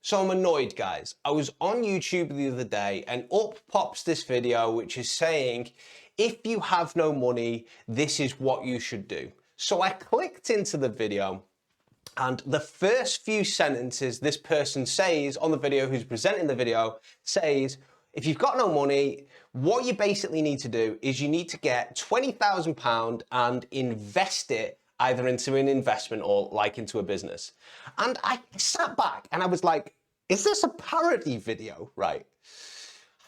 So I'm annoyed, guys. I was on YouTube the other day and up pops this video which is saying, if you have no money, this is what you should do. So I clicked into the video and the first few sentences this person says on the video, who's presenting the video, says, if you've got no money, what you basically need to do is you need to get £20,000 and invest it either into an investment or like into a business. And I sat back and I was like, is this a parody video, right?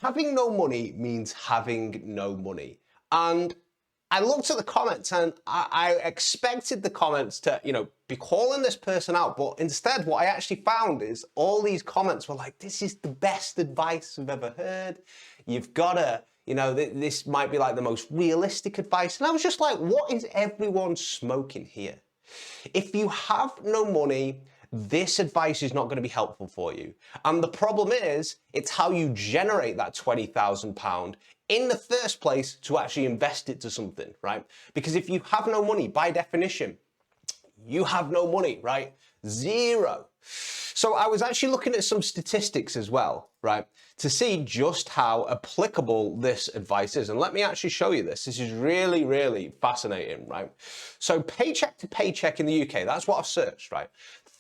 Having no money means having no money. And I looked at the comments and I expected the comments to, be calling this person out. But instead, what I actually found is all these comments were like, this is the best advice I've ever heard. You've got to, this might be like the most realistic advice. And I was just like, what is everyone smoking here? If you have no money, this advice is not going to be helpful for you. And the problem is, it's how you generate that £20,000 in the first place to actually invest it to something, right? Because if you have no money, by definition, you have no money, right? Zero. So I was actually looking at some statistics as well, right? To see just how applicable this advice is. And let me actually show you this. This is really, really fascinating, right? So paycheck to paycheck in the UK, that's what I've searched, right?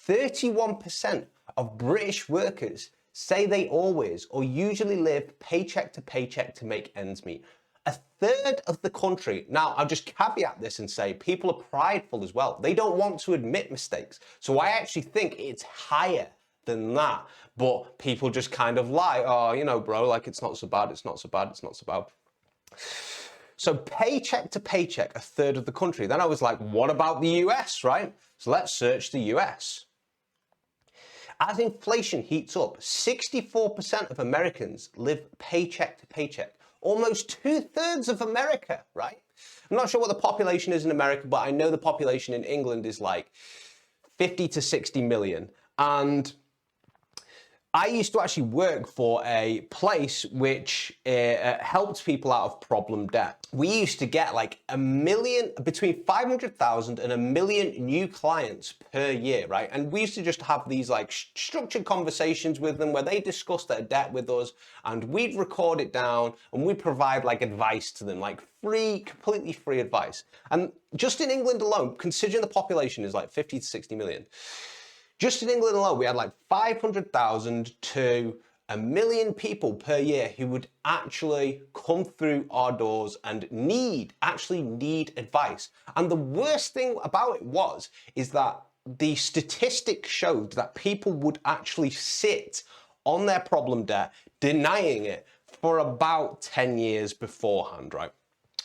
31% of British workers say they always or usually live paycheck to make ends meet. A third of the country, now I'll just caveat this and say people are prideful as well. They don't want to admit mistakes. So I actually think it's higher than that. But people just kind of lie, oh, bro, like it's not so bad, it's not so bad, it's not so bad. So paycheck to paycheck, a third of the country. Then I was like, what about the US, right? So let's search the US. As inflation heats up, 64% of Americans live paycheck to paycheck. Almost 2/3 of America, right? I'm not sure what the population is in America, but I know the population in England is like 50 to 60 million. And I used to actually work for a place which helped people out of problem debt. We used to get like between 500,000 and 1 million new clients per year, right? And we used to just have these like structured conversations with them where they discuss their debt with us and we'd record it down and we'd provide like advice to them, like free, completely free advice. And just in England alone, considering the population is like 50 to 60 million, just in England alone, we had like 500,000 to 1 million people per year who would actually come through our doors and actually need advice. And the worst thing about it is that the statistics showed that people would actually sit on their problem debt, denying it for about 10 years beforehand, right?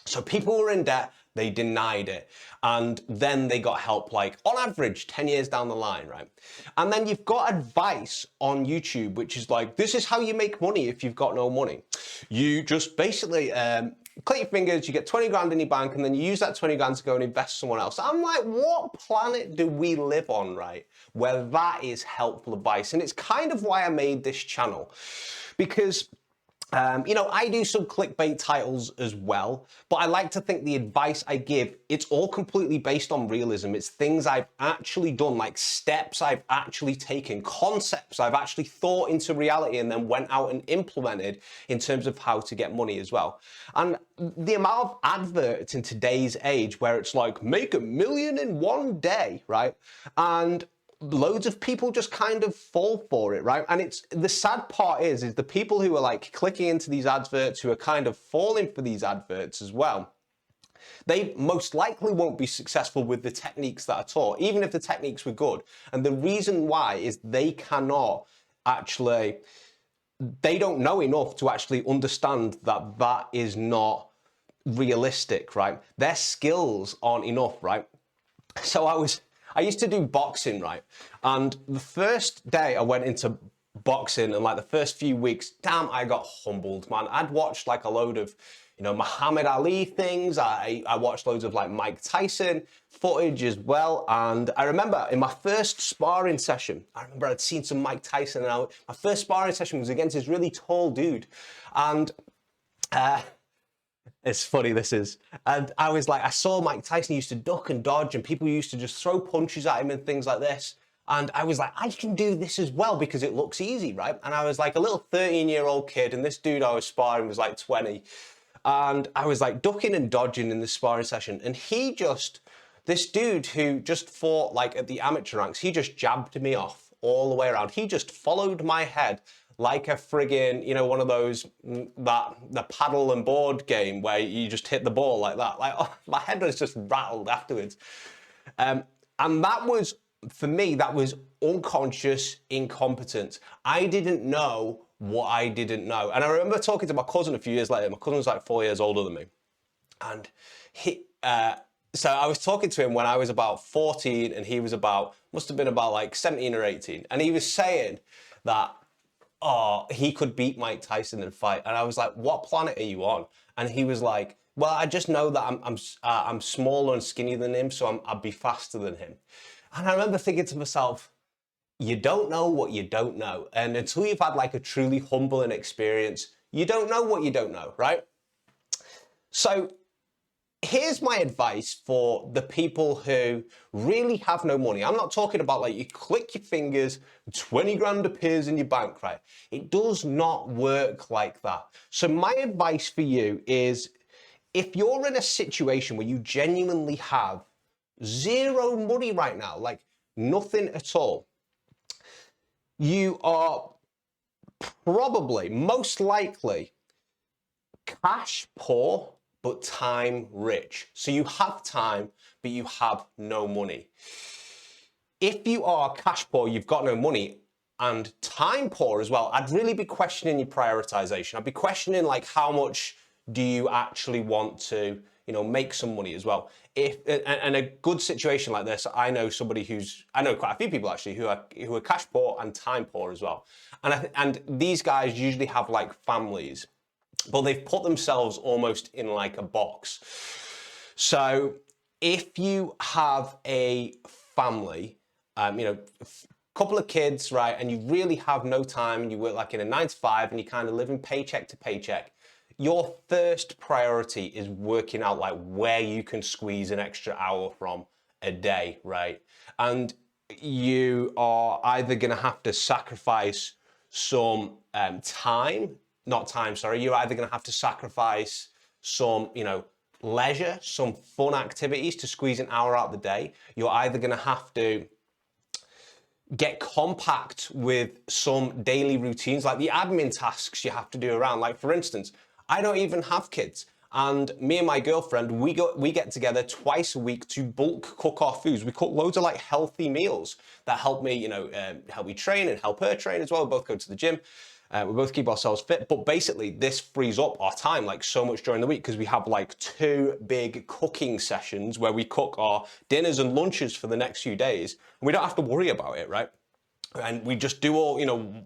So people were in debt, they denied it, and then they got help like on average 10 years down the line, right? And then you've got advice on YouTube, which is like, this is how you make money if you've got no money. You just basically click your fingers, you get 20 grand in your bank, and then you use that 20 grand to go and invest someone else. I'm like, what planet do we live on, right? Where that is helpful advice. And it's kind of why I made this channel, because I do some clickbait titles as well, but I like to think the advice I give, it's all completely based on realism. It's things I've actually done, like steps I've actually taken, concepts I've actually thought into reality and then went out and implemented in terms of how to get money as well. And the amount of adverts in today's age where it's like, make $1 million in one day, right? And loads of people just kind of fall for it, right? And it's the sad part is the people who are like clicking into these adverts, who are kind of falling for these adverts as well, they most likely won't be successful with the techniques that are taught, even if the techniques were good. And the reason why is they don't know enough to actually understand that that is not realistic, right? Their skills aren't enough, right? So I used to do boxing, right? And the first day I went into boxing and like the first few weeks, damn, I got humbled, man. I'd watched like a load of, Muhammad Ali things. I watched loads of like Mike Tyson footage as well. And I remember in my first sparring session, I'd seen some Mike Tyson and my first sparring session was against this really tall dude. And it's funny, this is. And I was like, I saw Mike Tyson used to duck and dodge and people used to just throw punches at him and things like this. And I was like, I can do this as well because it looks easy, right? And I was like a little 13-year-old kid, and this dude I was sparring was like 20. And I was like ducking and dodging in this sparring session. And this dude who just fought like at the amateur ranks, he just jabbed me off all the way around. He just followed my head like a friggin', one of those, the paddle and board game where you just hit the ball like that. Like, oh, my head was just rattled afterwards. And that was, for me, that was unconscious incompetence. I didn't know what I didn't know. And I remember talking to my cousin a few years later. My cousin was like 4 years older than me. And so I was talking to him when I was about 14 and he was must have been about like 17 or 18. And he was saying that, he could beat Mike Tyson in a fight. And I was like, what planet are you on? And he was like, well, I just know that I'm smaller and skinnier than him, so I'd be faster than him. And I remember thinking to myself, you don't know what you don't know. And until you've had like a truly humbling experience, you don't know what you don't know, right? So here's my advice for the people who really have no money. I'm not talking about like you click your fingers, 20 grand appears in your bank, right? It does not work like that. So my advice for you is, if you're in a situation where you genuinely have zero money right now, like nothing at all, you are probably, most likely, cash poor, but time rich. So you have time, but you have no money. If you are cash poor, you've got no money, and time poor as well, I'd really be questioning your prioritization. I'd be questioning like how much do you actually want to, make some money as well. And a good situation like this, I know quite a few people actually who are cash poor and time poor as well. And these guys usually have like families, but they've put themselves almost in like a box. So if you have a family, couple of kids, right, and you really have no time, and you work like in a 9 to 5 and you kind of living paycheck to paycheck, your first priority is working out like where you can squeeze an extra hour from a day, right? And you are either going to have to sacrifice some you're either going to have to sacrifice some, leisure, some fun activities to squeeze an hour out of the day. You're either going to have to get compact with some daily routines, like the admin tasks you have to do around. Like, for instance, I don't even have kids. And me and my girlfriend, we get together twice a week to bulk cook our foods. We cook loads of like healthy meals that help me, help me train and help her train as well. We both go to the gym. We both keep ourselves fit, but basically this frees up our time like so much during the week because we have like 2 big cooking sessions where we cook our dinners and lunches for the next few days. And we don't have to worry about it, right? And we just do all,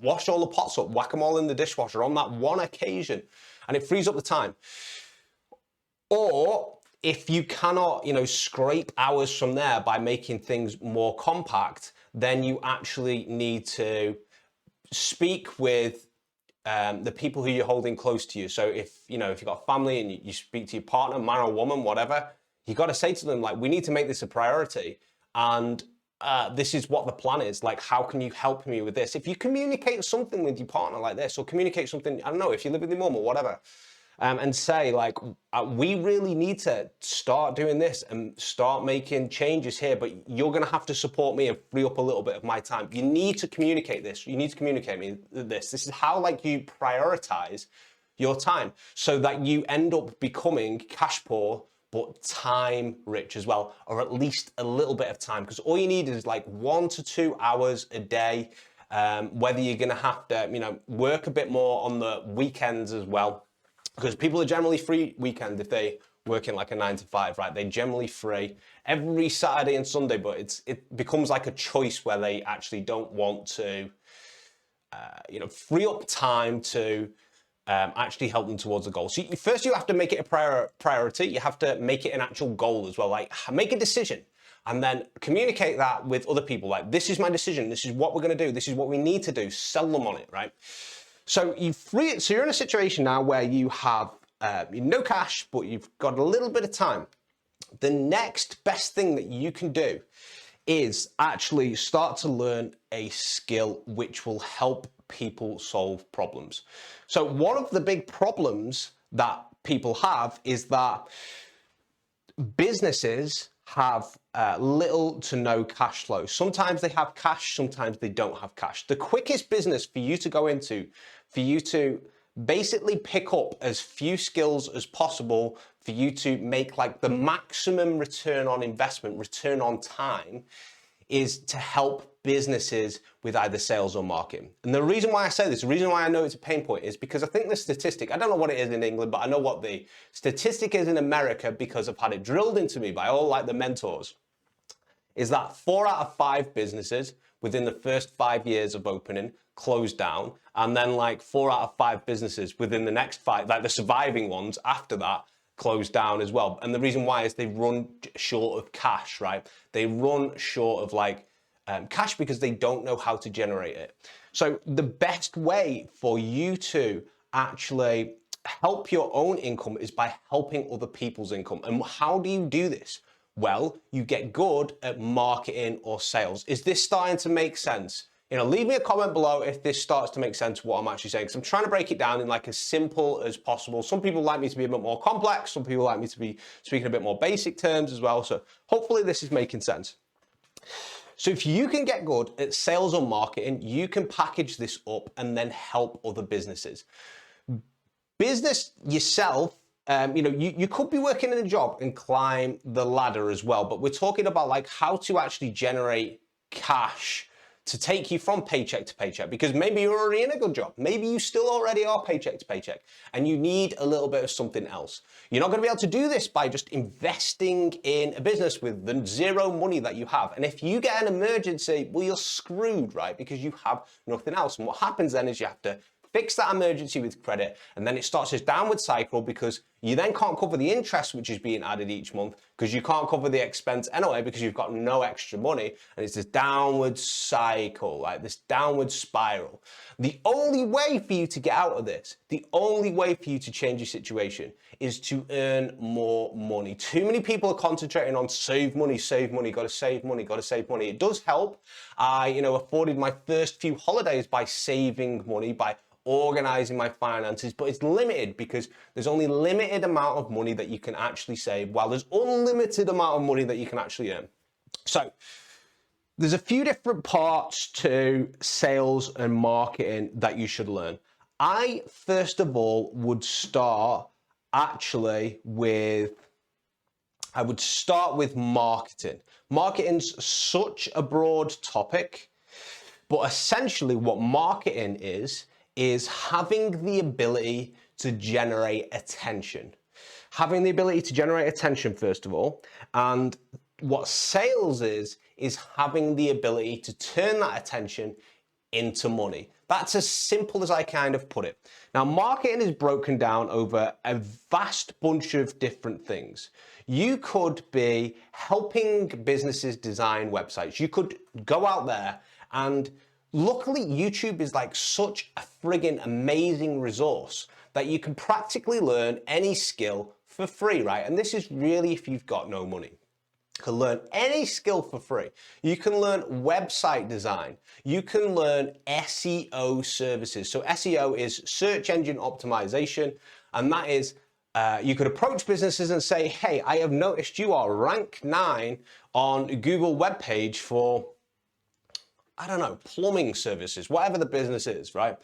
wash all the pots up, whack them all in the dishwasher on that one occasion. And it frees up the time. Or if you cannot, scrape hours from there by making things more compact, then you actually need to speak with the people who you're holding close to you. So if you've got a family and you speak to your partner, man or woman, whatever, you got to say to them, like, we need to make this a priority. And this is what the plan is. Like, how can you help me with this? If you communicate something with your partner like this, or communicate something, I don't know, if you live with your mum or whatever, and say like, we really need to start doing this and start making changes here, but you're going to have to support me and free up a little bit of my time. You need to communicate this. You need to communicate me this. This is how like you prioritize your time so that you end up becoming cash poor, but time rich as well, or at least a little bit of time, because all you need is like 1 to 2 hours a day, whether you're going to have to, work a bit more on the weekends as well. Because people are generally free weekend if they work in like a 9 to 5, right? They're generally free every Saturday and Sunday, but it becomes like a choice where they actually don't want to, free up time to actually help them towards the goal. So first you have to make it a priority. You have to make it an actual goal as well. Like, make a decision and then communicate that with other people. Like, this is my decision. This is what we're going to do. This is what we need to do. Sell them on it, right? So you're in a situation now where you have no cash, but you've got a little bit of time. The next best thing that you can do is actually start to learn a skill which will help people solve problems. So one of the big problems that people have is that businesses have little to no cash flow. Sometimes they have cash, sometimes they don't have cash. The quickest business for you to go into, for you to basically pick up as few skills as possible, for you to make like the maximum return on investment, return on time, is to help businesses with either sales or marketing. And the reason why I say this, the reason why I know it's a pain point is because I think the statistic, I don't know what it is in England, but I know what the statistic is in America because I've had it drilled into me by all like the mentors, is that 4 out of 5 businesses within the first 5 years of opening close down. And then like 4 out of 5 businesses within the next 5, like the surviving ones after that, close down as well. And the reason why is they run short of cash, right? They run short of like cash because they don't know how to generate it. So the best way for you to actually help your own income is by helping other people's income. And how do you do this? Well, you get good at marketing or sales. Is this starting to make sense? You know, leave me a comment below if this starts to make sense what I'm actually saying, because I'm trying to break it down in like as simple as possible. Some people like me to be a bit more complex. Some people like me to be speaking a bit more basic terms as well. So hopefully this is making sense. So if you can get good at sales or marketing, you can package this up and then help other businesses. Business yourself, you could be working in a job and climb the ladder as well, but we're talking about like how to actually generate cash to take you from paycheck to paycheck, because maybe you're already in a good job. Maybe you still already are paycheck to paycheck and you need a little bit of something else. You're not going to be able to do this by just investing in a business with the zero money that you have. And if you get an emergency, well, you're screwed, right? Because you have nothing else. And what happens then is you have to fix that emergency with credit, and then it starts this downward cycle because you then can't cover the interest which is being added each month because you can't cover the expense anyway because you've got no extra money, and it's this downward cycle, like this downward spiral. The only way for you to get out of this, the only way for you to change your situation is to earn more money. Too many people are concentrating on save money, gotta save money, gotta save money. It does help. I, afforded my first few holidays by saving money, by organizing my finances, but it's limited because there's only limited amount of money that you can actually save, while there's unlimited amount of money that you can actually earn. So there's a few different parts to sales and marketing that you should learn. I, first of all, would start with marketing. Marketing's such a broad topic, but essentially what marketing is having the ability to generate attention. Having the ability to generate attention, first of all. And what sales is having the ability to turn that attention into money. That's as simple as I kind of put it. Now, marketing is broken down over a vast bunch of different things. You could be helping businesses design websites. You could go out there and luckily, YouTube is like such a friggin' amazing resource that you can practically learn any skill for free, right? And this is really if you've got no money. You can learn any skill for free. You can learn website design. You can learn SEO services. So SEO is search engine optimization, and that is you could approach businesses and say, hey, I have noticed you are rank 9 on Google web page for, I don't know, plumbing services, whatever the business is, right?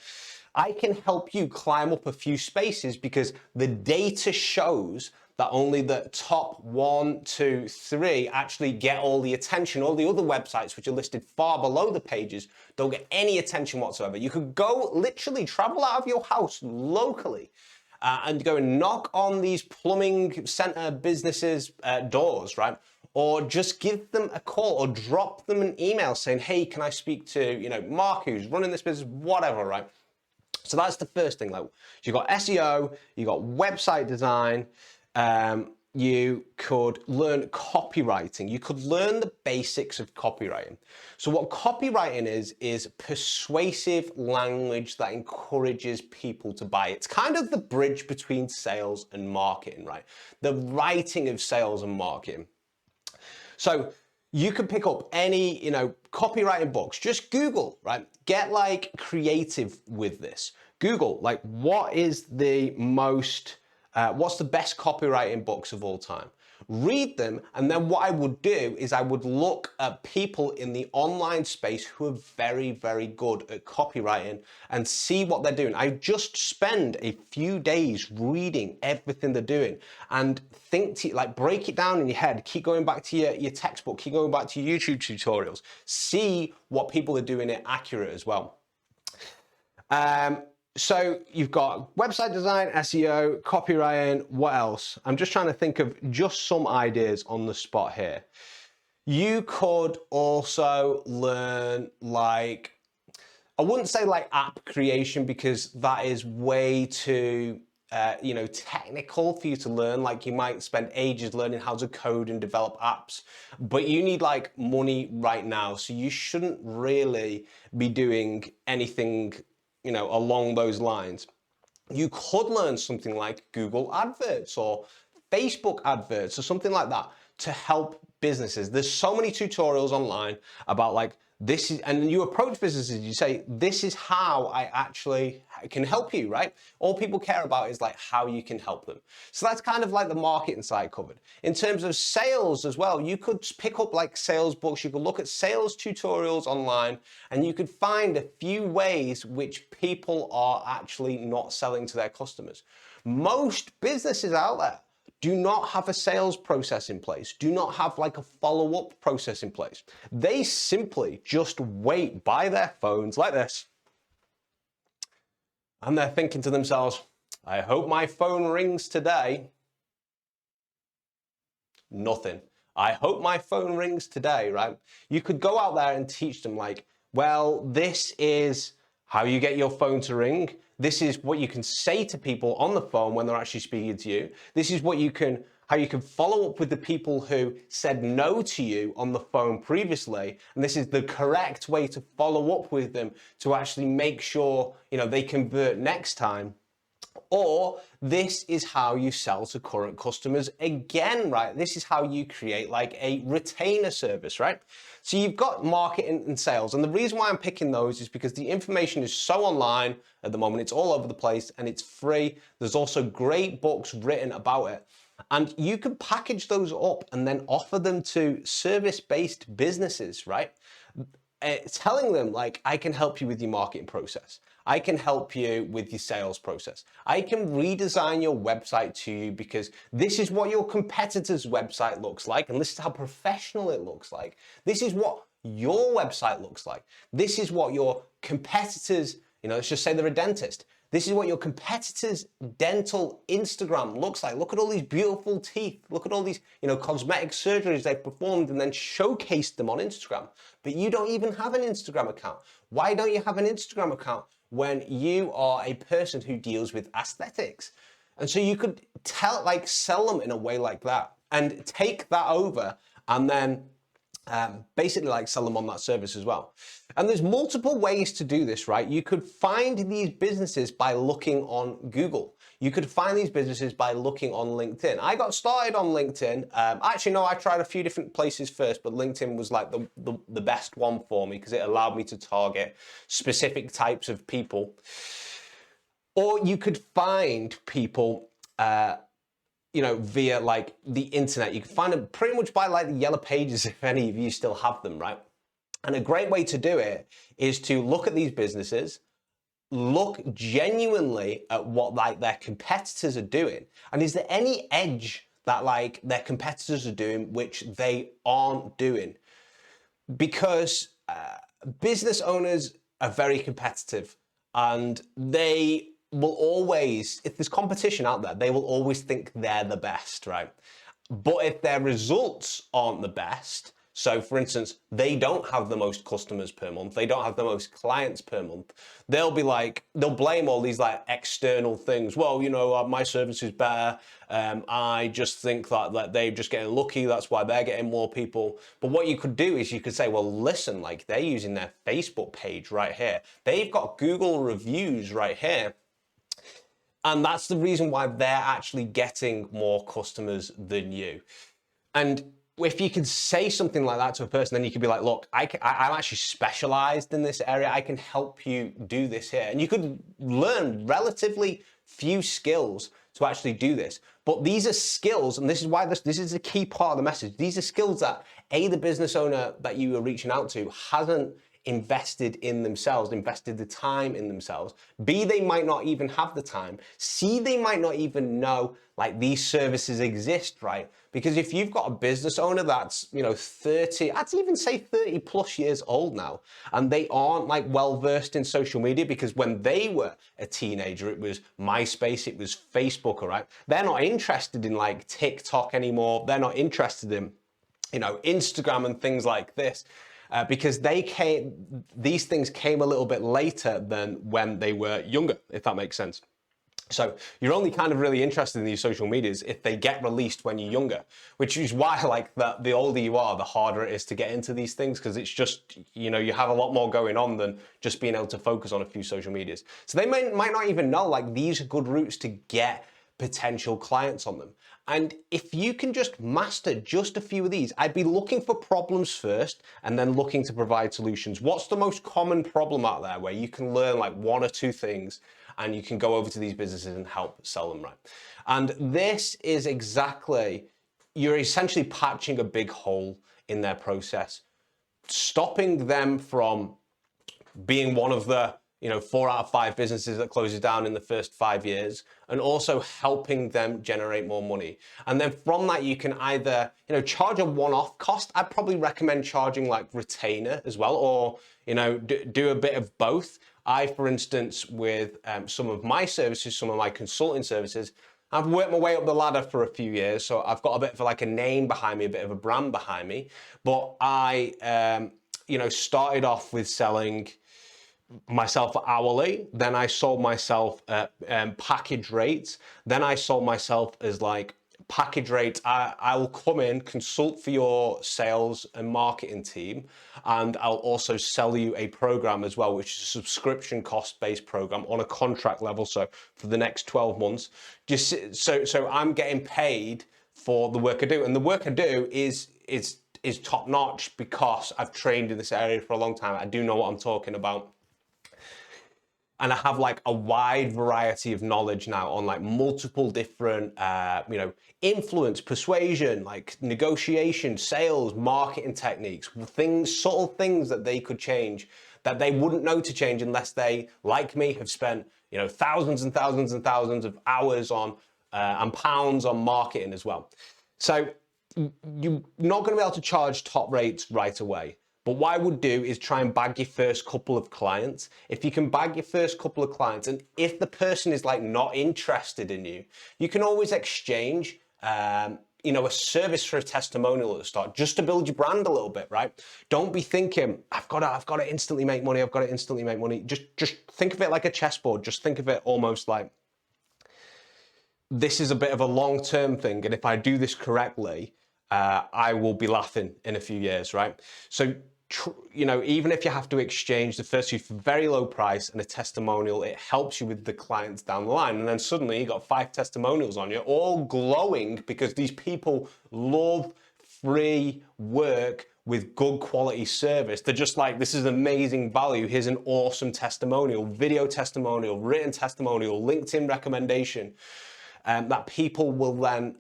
I can help you climb up a few spaces because the data shows that only the top 1, 2, 3 actually get all the attention. All the other websites, which are listed far below the pages, don't get any attention whatsoever. You could go literally travel out of your house locally and go and knock on these plumbing center businesses' doors, right? Or just give them a call or drop them an email saying, hey, can I speak to, Mark, who's running this business, whatever, right? So that's the first thing. Like, you've got SEO, you've got website design, you could learn copywriting. You could learn the basics of copywriting. So what copywriting is persuasive language that encourages people to buy. It's kind of the bridge between sales and marketing, right? The writing of sales and marketing. So You could pick up any, copywriting books. Just Google, right? Get like creative with this. Google, like, what's the best copywriting books of all time? Read them, and then what I would do is I would look at people in the online space who are very, very good at copywriting and see what they're doing. I just spend a few days reading everything they're doing and break it down in your head, keep going back to your textbook, keep going back to YouTube tutorials, see what people are doing it accurate as well. So you've got website design, SEO, copywriting, what else? I'm just trying to think of just some ideas on the spot here. You could also learn I wouldn't say like app creation because that is way too, technical for you to learn. Like you might spend ages learning how to code and develop apps, but you need like money right now. So you shouldn't really be doing anything along those lines. You could learn something like Google adverts or Facebook adverts or something like that to help businesses. There's so many tutorials online about like this is, and you approach businesses, you say, this is how I actually can help you, right? All people care about is like how you can help them. So that's kind of like the marketing side covered. In terms of sales as well, you could pick up like sales books, you could look at sales tutorials online, and you could find a few ways which people are actually not selling to their customers. Most businesses out there do not have a sales process in place, do not have like a follow-up process in place. They simply just wait by their phones like this. And they're thinking to themselves, I hope my phone rings today. Nothing. I hope my phone rings today, right? You could go out there and teach them like, well, this is how you get your phone to ring. This is what you can say to people on the phone when they're actually speaking to you. This is how you can follow up with the people who said no to you on the phone previously. And this is the correct way to follow up with them to actually make sure, they convert next time. Or this is how you sell to current customers again, right? This is how you create like a retainer service, right? So you've got marketing and sales. And the reason why I'm picking those is because the information is so online at the moment. It's all over the place and it's free. There's also great books written about it. And you can package those up and then offer them to service-based businesses, right? Telling them like, I can help you with your marketing process. I can help you with your sales process. I can redesign your website to you because this is what your competitor's website looks like and this is how professional it looks like. This is what your website looks like. This is what your competitors, let's just say they're a dentist. This is what your competitor's dental Instagram looks like. Look at all these beautiful teeth. Look at all these, cosmetic surgeries they've performed and then showcased them on Instagram. But you don't even have an Instagram account. Why don't you have an Instagram account when you are a person who deals with aesthetics? And so you could sell them in a way like that and take that over and then basically like sell them on that service as well. And there's multiple ways to do this, right? You could find these businesses by looking on Google. You could find these businesses by looking on LinkedIn. I got started on LinkedIn. Actually, no, I tried a few different places first, but LinkedIn was like the best one for me because it allowed me to target specific types of people. Or you could find people via like the internet. You can find them pretty much by like the Yellow Pages, if any of you still have them, right? And a great way to do it is to look at these businesses, look genuinely at what like their competitors are doing. And is there any edge that like their competitors are doing which they aren't doing? Because business owners are very competitive and they will always, if there's competition out there, they will always think they're the best, right? But if their results aren't the best, so for instance, they don't have the most customers per month, they don't have the most clients per month, they'll blame all these like external things. Well, my service is better. I just think that they're just getting lucky. That's why they're getting more people. But what you could do is you could say, well, listen, like they're using their Facebook page right here. They've got Google reviews right here. And that's the reason why they're actually getting more customers than you. And if you can say something like that to a person, then you can be like, look, I'm actually specialized in this area. I can help you do this here. And you could learn relatively few skills to actually do this. But these are skills, and this is why this is a key part of the message. These are skills that the business owner that you are reaching out to hasn't invested in themselves, invested the time in themselves. B, they might not even have the time. C, they might not even know like these services exist, right? Because if you've got a business owner that's, 30, I'd even say 30 plus years old now, and they aren't like well versed in social media because when they were a teenager, it was MySpace, it was Facebook, all right? They're not interested in like TikTok anymore. They're not interested in, Instagram and things like this. Because these things came a little bit later than when they were younger, if that makes sense. So you're only kind of really interested in these social medias if they get released when you're younger, which is why like the older you are, the harder it is to get into these things because it's just, you have a lot more going on than just being able to focus on a few social medias. So they might not even know like these are good routes to get potential clients on them. And if you can just master just a few of these, I'd be looking for problems first and then looking to provide solutions. What's the most common problem out there where you can learn like one or two things and you can go over to these businesses and help sell them, right? And this is exactly, you're essentially patching a big hole in their process, stopping them from being one of the 4 out of 5 businesses that closes down in the first 5 years, and also helping them generate more money. And then from that, you can either, charge a one-off cost. I'd probably recommend charging like retainer as well, or, do a bit of both. I, for instance, with some of my services, some of my consulting services, I've worked my way up the ladder for a few years. So I've got a bit of like a name behind me, a bit of a brand behind me. But I, started off with selling myself hourly, then I sold myself at package rates, then I sold myself as like package rates. I will come in, consult for your sales and marketing team, and I'll also sell you a program as well, which is a subscription cost-based program on a contract level. So for the next 12 months, just so I'm getting paid for the work I do, and the work I do is top notch because I've trained in this area for a long time. I do know what I'm talking about. And I have like a wide variety of knowledge now on like multiple different, influence, persuasion, like negotiation, sales, marketing techniques, subtle things that they could change that they wouldn't know to change unless they, like me, have spent, thousands and thousands and thousands of hours on and pounds on marketing as well. So you're not going to be able to charge top rates right away. But what I would do is try and bag your first couple of clients. If you can bag your first couple of clients, and if the person is like not interested in you, you can always exchange, a service for a testimonial at the start, just to build your brand a little bit, right? Don't be thinking, I've got to instantly make money. I've got to instantly make money. Just think of it like a chessboard. Just think of it almost like this is a bit of a long-term thing. And if I do this correctly, I will be laughing in a few years, right? So, even if you have to exchange the first few for very low price and a testimonial, it helps you with the clients down the line. And then suddenly you got 5 testimonials on you, all glowing because these people love free work with good quality service. They're just like, this is amazing value. Here's an awesome testimonial, video testimonial, written testimonial, LinkedIn recommendation, that people will then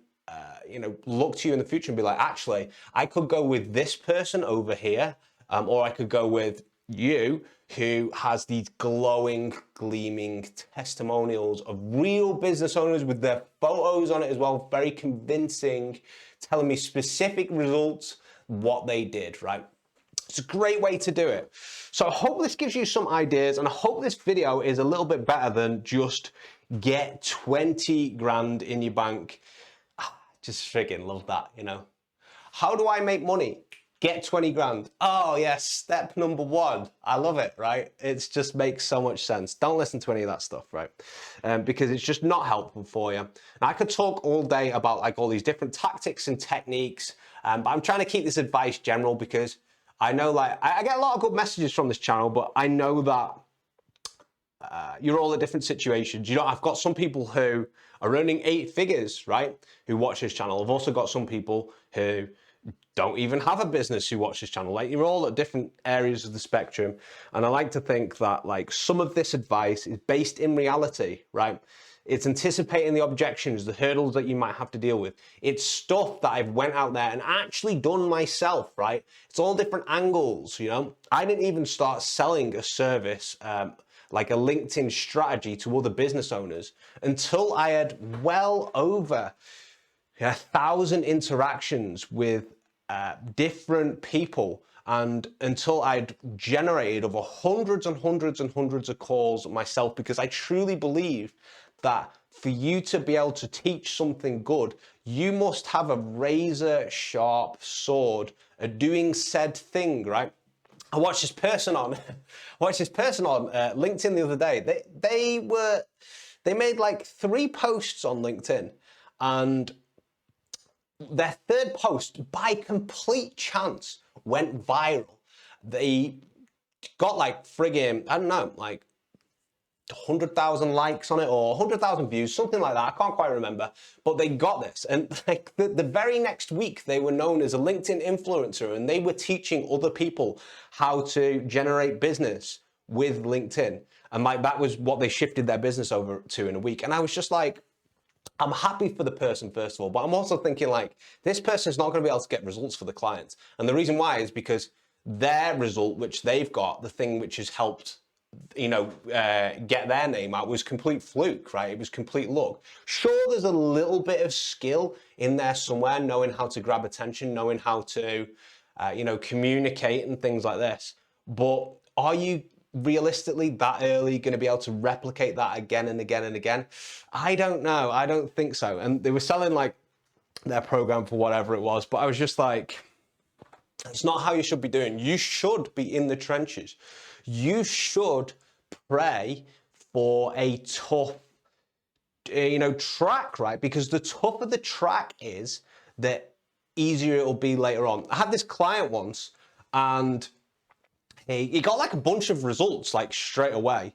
look to you in the future and be like, actually, I could go with this person over here, or I could go with you, who has these glowing, gleaming testimonials of real business owners with their photos on it as well, very convincing, telling me specific results, what they did, right? It's a great way to do it. So I hope this gives you some ideas, and I hope this video is a little bit better than just get 20 grand in your bank. Just freaking love that, How do I make money? Get 20 grand. Oh yes, step number 1. I love it, right? It just makes so much sense. Don't listen to any of that stuff, right? Because it's just not helpful for you. And I could talk all day about like all these different tactics and techniques, but I'm trying to keep this advice general because I know like, I get a lot of good messages from this channel, but I know that you're all at different situations. I've got some people who are earning 8 figures, right? Who watch this channel. I've also got some people who don't even have a business who watch this channel. Like, you're all at different areas of the spectrum. And I like to think that like some of this advice is based in reality, right? It's anticipating the objections, the hurdles that you might have to deal with. It's stuff that I've went out there and actually done myself, right? It's all different angles, you know? I didn't even start selling a service, like a LinkedIn strategy to other business owners until I had well over 1,000 interactions with different people, and until I'd generated over hundreds and hundreds and hundreds of calls myself, because I truly believe that for you to be able to teach something good, you must have a razor sharp sword at doing said thing, right? I watched this person on LinkedIn the other day. They made like 3 posts on LinkedIn, and their third post, by complete chance, went viral. They got like friggin', I don't know, like 100,000 likes on it or 100,000 views, something like that. I can't quite remember, but they got this. And like the very next week, they were known as a LinkedIn influencer, and they were teaching other people how to generate business with LinkedIn. And like that was what they shifted their business over to in a week. And I was just like, I'm happy for the person, first of all, but I'm also thinking like, this person's not going to be able to get results for the clients. And the reason why is because their result, which they've got, the thing which has helped, you know, get their name out, was complete fluke, right? It was complete luck. Sure, there's a little bit of skill in there somewhere, knowing how to grab attention, knowing how to, you know, communicate and things like this. But are you realistically that early going to be able to replicate that again and again and again? I don't know. I don't think so. And they were selling like their program for whatever it was, but I was just like, it's not how you should be doing. You should be in the trenches. You should pray for a tough, you know, track, right? Because the tougher the track is, the easier it'll be later on. I had this client once, and he got like a bunch of results like straight away.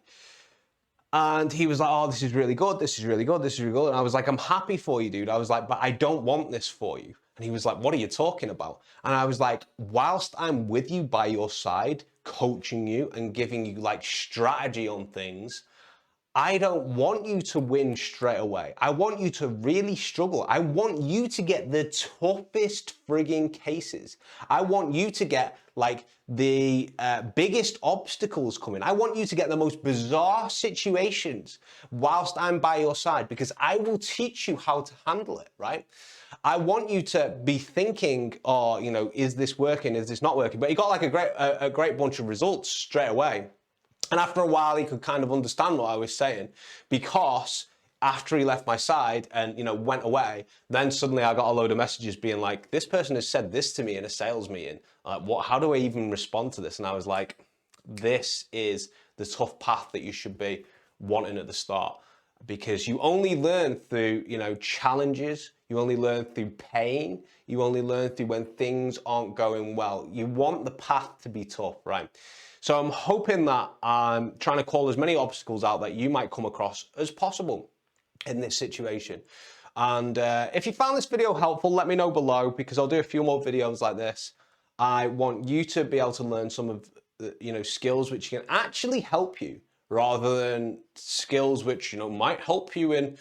And he was like, oh, this is really good, this is really good, this is really good. And I was like, I'm happy for you, dude. I was like, but I don't want this for you. And he was like, what are you talking about? And I was like, whilst I'm with you by your side, coaching you and giving you like strategy on things, I don't want you to win straight away. I want you to really struggle. I want you to get the toughest frigging cases. I want you to get like the biggest obstacles coming. I want you to get the most bizarre situations whilst I'm by your side, because I will teach you how to handle it, right? I want you to be thinking, oh, you know, is this working? Is this not working? But he got like a great bunch of results straight away. And after a while, he could kind of understand what I was saying, because after he left my side and, you know, went away, then suddenly I got a load of messages being like, this person has said this to me in a sales meeting. Like, how do I even respond to this? And I was like, this is the tough path that you should be wanting at the start, because you only learn through, you know, challenges. You only learn through pain. You only learn through when things aren't going well. You want the path to be tough, right? So I'm hoping that I'm trying to call as many obstacles out that you might come across as possible in this situation. And if you found this video helpful, let me know below, because I'll do a few more videos like this. I want you to be able to learn some of the, you know, skills which can actually help you, rather than skills which, you know, might help you in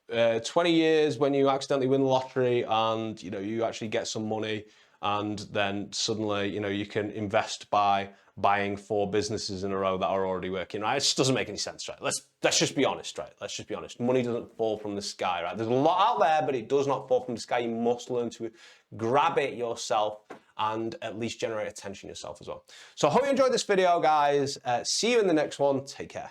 20 years when you accidentally win the lottery and, you know, you actually get some money, and then suddenly, you know, you can invest by buying 4 businesses in a row that are already working, right? It just doesn't make any sense, right? Let's just be honest, right? Let's just be honest. Money doesn't fall from the sky, right? There's a lot out there, but it does not fall from the sky. You must learn to grab it yourself and at least generate attention yourself as well. So I hope you enjoyed this video, guys. See you in the next one. Take care.